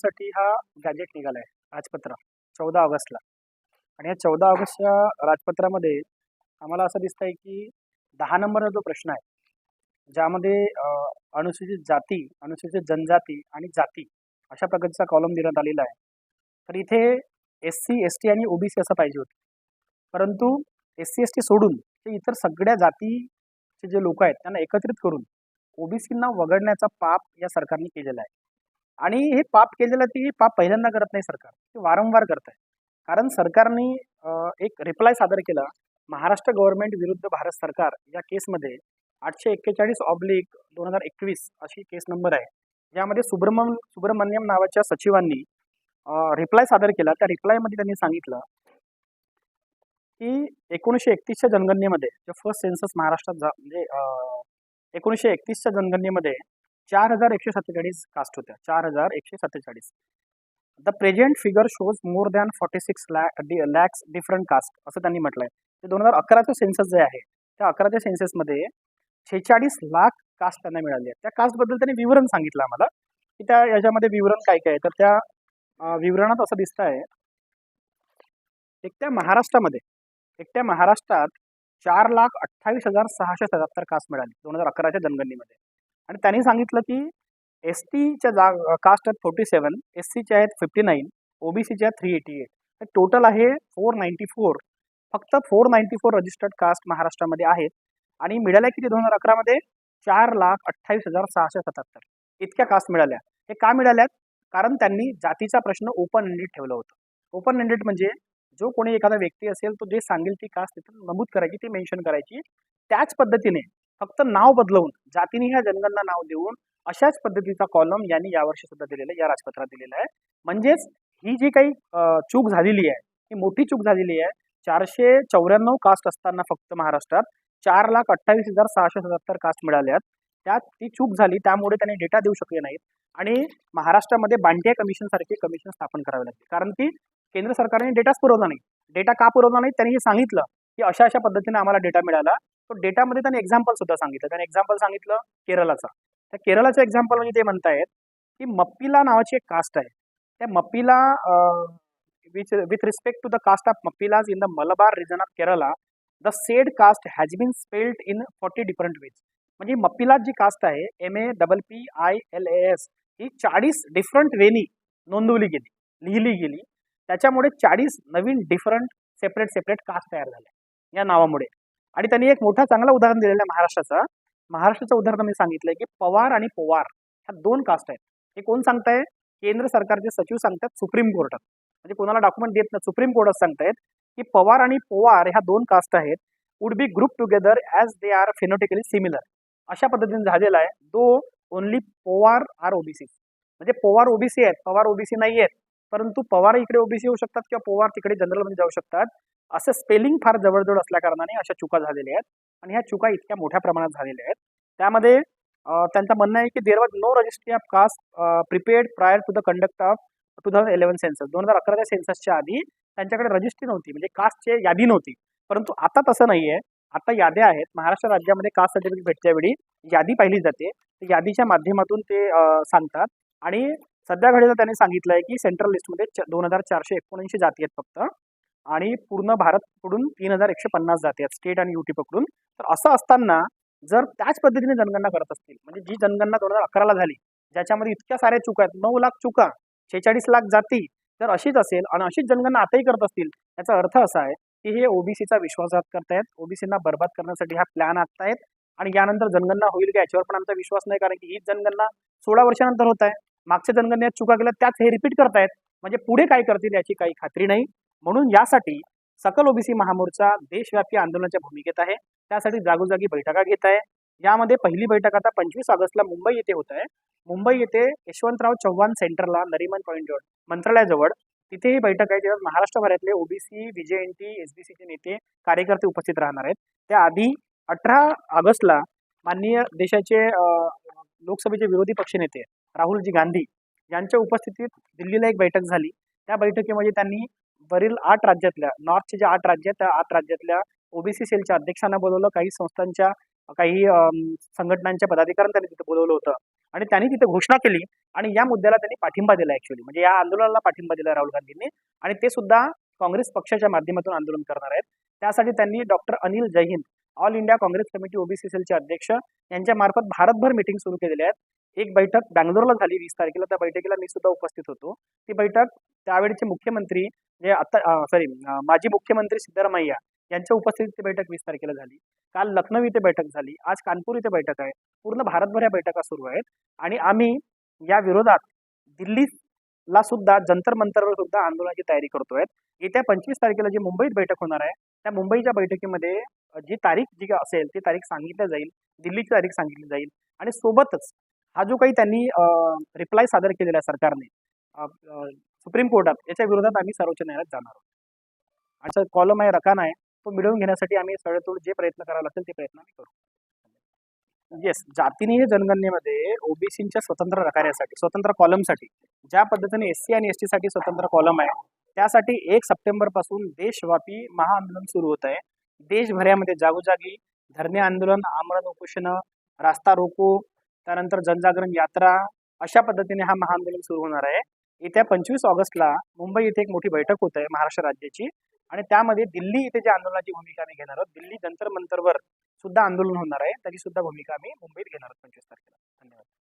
महिलांसाठी हा गॅजेट निघालाय, राजपत्र 14 ऑगस्टला. आणि या 14 ऑगस्टच्या राजपत्रामध्ये आम्हाला असं दिसतंय की 10 नंबरचा जो प्रश्न आहे, ज्यामध्ये अनुसूचित जाती, अनुसूचित जनजाती आणि जाती अशा प्रकारचा कॉलम देण्यात आलेला आहे. तर इथे SC ST आणि OBC असं पाहिजे होतं, परंतु SC ST सोडून ते इतर सगळ्या जातीचे जे लोक आहेत त्यांना एकत्रित करून OBCंना वगळण्याचा पाप या सरकारने केलेला आहे. आणि हे पाप केलेलं ते पाप पहिल्यांदा करत नाही सरकार, ते वारंवार करत आहे. कारण सरकारने एक रिप्लाय सादर केला महाराष्ट्र गव्हर्नमेंट विरुद्ध भारत सरकार या केसमध्ये 841/2021 अशी केस नंबर आहे, ज्यामध्ये सुब्रमण्यम नावाच्या सचिवांनी रिप्लाय सादर केला. त्या रिप्लायमध्ये त्यांनी सांगितलं की 1931च्या जनगणनेमध्ये जे फर्स्ट सेन्सस महाराष्ट्रात म्हणजे 1931च्या जनगणनेमध्ये 4147 कास्ट होत्या, 4147. The present figure shows more than 46 lakhs different caste असं त्यांनी म्हटलंय. ते 2011चं सेन्सस जे आहे त्या 11च्या सेन्ससमध्ये 46 लाख कास्ट त्यांना मिळाली आहे. त्या कास्टबद्दल त्यांनी विवरण सांगितलं आम्हाला की त्या याच्यामध्ये विवरण काय काय आहे. तर त्या विवरणात असं दिसत आहे, एकट्या महाराष्ट्रात 4,28,677 कास्ट मिळाली 2011च्या जनगणनेमध्ये. आणि त्यांनी सांगितलं की STच्या कास्ट आहेत 47, SCच्या आहेत 59, OBCच्या आहेत 388. तर टोटल आहे 494. फक्त 494 रजिस्टर्ड कास्ट महाराष्ट्रामध्ये आहेत. आणि मिळाल्या किती 2011मध्ये 4,28,677 इतक्या कास्ट मिळाल्या. हे का मिळाल्यात? कारण त्यांनी जातीचा प्रश्न ओपन एंडेड ठेवला होता. ओपन एंडेड म्हणजे जो कोणी एखादा व्यक्ती असेल तो जे सांगेल ती कास्ट तिथं नमूद करायची, ती मेन्शन करायची. त्याच पद्धतीने फक्त नाव बदलवून जातीने ह्या जनगणना नाव देऊन अशाच पद्धतीचा कॉलम यांनी यावर्षी सुद्धा दिलेला आहे, या राजपत्रात दिलेला आहे. म्हणजेच ही जी काही चूक झालेली आहे, ही मोठी चूक झालेली आहे. 494 कास्ट असताना फक्त महाराष्ट्रात 4,28,677 कास्ट मिळाल्यात. त्यात ती चूक झाली, त्यामुळे त्यांनी डेटा देऊ शकले नाहीत. आणि महाराष्ट्रामध्ये बांटिया कमिशन सारखे कमिशन स्थापन करावे लागले, कारण की केंद्र सरकारने डेटाच पुरवला नाही. डेटा का पुरवला नाही त्यांनी हे सांगितलं की अशा अशा पद्धतीने आम्हाला डेटा मिळाला. तो डेटामध्ये त्यांनी एक्झाम्पल सुद्धा सांगितलं. त्यांनी एक्झाम्पल सांगितलं केरळाचा. त्या केरळाचं एक्झाम्पल म्हणजे ते म्हणतायत की मप्पिला नावाची एक कास्ट आहे. त्या Mappila with respect to the caste of Mappilas in the Malabar region of Kerala, the said caste has been spelled in 40 different ways. म्हणजे मप्पिलाज जी कास्ट आहे MAPPILAS ही 40 डिफरंट वेनी नोंदवली गेली, लिहिली गेली. त्याच्यामुळे 40 नवीन डिफरंट सेपरेट कास्ट तयार झाल्या या नावामुळे. आणि त्यांनी एक मोठा चांगला उदाहरण दिलेलं आहे महाराष्ट्राचं उदाहरण मी सांगितलंय की पवार आणि पोवार ह्या 2 कास्ट आहेत. हे कोण सांगताय? केंद्र सरकारचे सचिव सांगतात सुप्रीम कोर्टात. म्हणजे कोणाला डॉक्युमेंट देत नाही, सुप्रीम कोर्टात सांगतायत की पवार आणि पोवार ह्या 2 कास्ट आहेत, would be group together as they are phenotypically similar. अशा पद्धतीने झालेला आहे. Though only Powar are OBC. म्हणजे पोवार OBC आहेत, पवार OBC नाही आहेत, परंतु पवार इकडे OBC होऊ शकतात किंवा पोवार तिकडे जनरलमध्ये जाऊ शकतात. असं स्पेलिंग फार जवळजवळ असल्या कारणाने अशा चुका झालेल्या आहेत. आणि ह्या चुका इतक्या मोठ्या प्रमाणात झालेल्या आहेत. त्यामध्ये त्यांचं म्हणणं आहे की there was no registry of caste prepared prior to the conduct of 2011 census. 2011च्या सेन्ससच्या आधी त्यांच्याकडे रजिस्ट्री नव्हती, म्हणजे कास्टची यादी नव्हती. परंतु आता तसं नाही आहे. आता याद्या आहेत. महाराष्ट्र राज्यामध्ये कास्ट सर्टिफिकेट भेटच्या वेळी यादी पाहिली जाते. यादीच्या माध्यमातून ते सांगतात. आणि सध्या घडीला त्यांनी सांगितलंय की सेंट्रल लिस्टमध्ये 2,479 जाती आहेत फक्त, आणि पूर्ण भारतकडून 3,150 जाती आहेत, स्टेट आणि UT पकडून. तर असं असताना जर त्याच पद्धतीने जनगणना करत असतील, म्हणजे जी जनगणना 2011ला झाली ज्याच्यामध्ये इतक्या साऱ्या चुका आहेत, 9 लाख चुका, 46 लाख जाती, जर अशीच असेल आणि अशीच जनगणना आताही करत असतील, याचा अर्थ असा आहे की हे OBCचा विश्वासघात करतायत, OBCंना बरबाद करण्यासाठी हा प्लॅन आखतायत. आणि यानंतर जनगणना होईल का याच्यावर पण आमचा विश्वास नाही, कारण की ही जनगणना 16 वर्षानंतर होत आहे. मागच्या जनगणनेत चुका केल्या त्याच हे रिपीट करतायत, म्हणजे पुढे काय करतील याची काही खात्री नाही. म्हणून यासाठी सकल OBC महामोर्चा देशव्यापी आंदोलनाच्या भूमिकेत आहे. त्यासाठी जागोजागी बैठका घेत आहे. यामध्ये पहिली बैठक आता 25 ऑगस्टला मुंबई येथे होत आहे. मुंबई येथे यशवंतराव चव्हाण सेंटरला नरिमन पॉईंट जवळ मंत्रालयाजवळ तिथे ही बैठक आहे, ज्यात महाराष्ट्रभरातले OBC, VJNT, SBCचे नेते कार्यकर्ते उपस्थित राहणार आहेत. त्याआधी 18 ऑगस्टला माननीय देशाचे लोकसभेचे विरोधी पक्षनेते राहुलजी गांधी यांच्या उपस्थितीत दिल्लीला एक बैठक झाली. त्या बैठकीमध्ये त्यांनी वरील 8 राज्यातल्या, नॉर्थचे जे 8 राज्य आहेत त्या 8 राज्यातल्या OBC सेलच्या अध्यक्षांना बोलवलं, काही संस्थांच्या, काही संघटनांच्या पदाधिकाऱ्यांना त्यांनी तिथे बोलवलं होतं. आणि त्यांनी तिथे घोषणा केली आणि या मुद्द्याला त्यांनी पाठिंबा दिला ऍक्च्युअली, म्हणजे या आंदोलनाला पाठिंबा दिला राहुल गांधींनी आणि ते सुद्धा काँग्रेस पक्षाच्या माध्यमातून आंदोलन करणार आहेत. त्यासाठी त्यांनी doctor Anil Jain, all India Congress committee OBC सेलचे अध्यक्ष यांच्या मार्फत भारतभर मीटिंग सुरू केलेल्या आहेत. एक बैठक बँगलोरला झाली 20 तारखेला, त्या बैठकीला मी सुद्धा उपस्थित होतो. ती बैठक त्यावेळेचे मुख्यमंत्री जे आता माजी मुख्यमंत्री सिद्धरामय्या यांच्या उपस्थितीत ती बैठक 20 तारखेला झाली. काल लखनौ इथे बैठक झाली, आज कानपूर इथे बैठक आहे. पूर्ण भारतभर या बैठका सुरू आहेत आणि आम्ही या विरोधात दिल्लीला सुद्धा जंतर मंतरवर सुद्धा आंदोलनाची तयारी करतोय. येत्या 25 तारखेला जी मुंबईत बैठक होणार आहे, त्या मुंबईच्या बैठकीमध्ये जी तारीख जी असेल ती तारीख सांगितली जाईल, दिल्लीची तारीख सांगितली जाईल आणि सोबतच हा जो काही त्यांनी रिप्लाय सादर केलेला आहे सरकारने सुप्रीम कोर्टात, याच्या विरोधात आम्ही सर्वोच्च न्यायालयात जाणार आहोत. आणि कॉलम आहे, रकाना आहे, तो मिळवून घेण्यासाठी आम्ही सडेतोड जे प्रयत्न करावे लागतील ते प्रयत्न आम्ही करू. येस, जातीनीय जनगणनेमध्ये ओबीसीच्या स्वतंत्र रकान्यासाठी, स्वतंत्र कॉलमसाठी ज्या पद्धतीने एससी आणि एसटी साठी स्वतंत्र कॉलम आहे, त्यासाठी 1 सप्टेंबर पासून देशव्यापी महाआंदोलन सुरू होत आहे. देशभरामध्ये जागोजागी धरणे आंदोलन, आमरण उपोषण, रास्ता रोको, त्यानंतर जनजागरण यात्रा, अशा पद्धतीने हा महाआंदोलन सुरू होणार आहे. येत्या 25 ऑगस्टला मुंबई येथे एक मोठी बैठक होत आहे महाराष्ट्र राज्याची आणि त्यामध्ये दिल्ली इथे ज्या आंदोलनाची भूमिका आम्ही घेणार आहोत, दिल्ली जंतर मंतरवर सुद्धा आंदोलन होणार आहे, त्याची सुद्धा भूमिका आम्ही मुंबईत घेणार आहोत 25 तारखेला. धन्यवाद.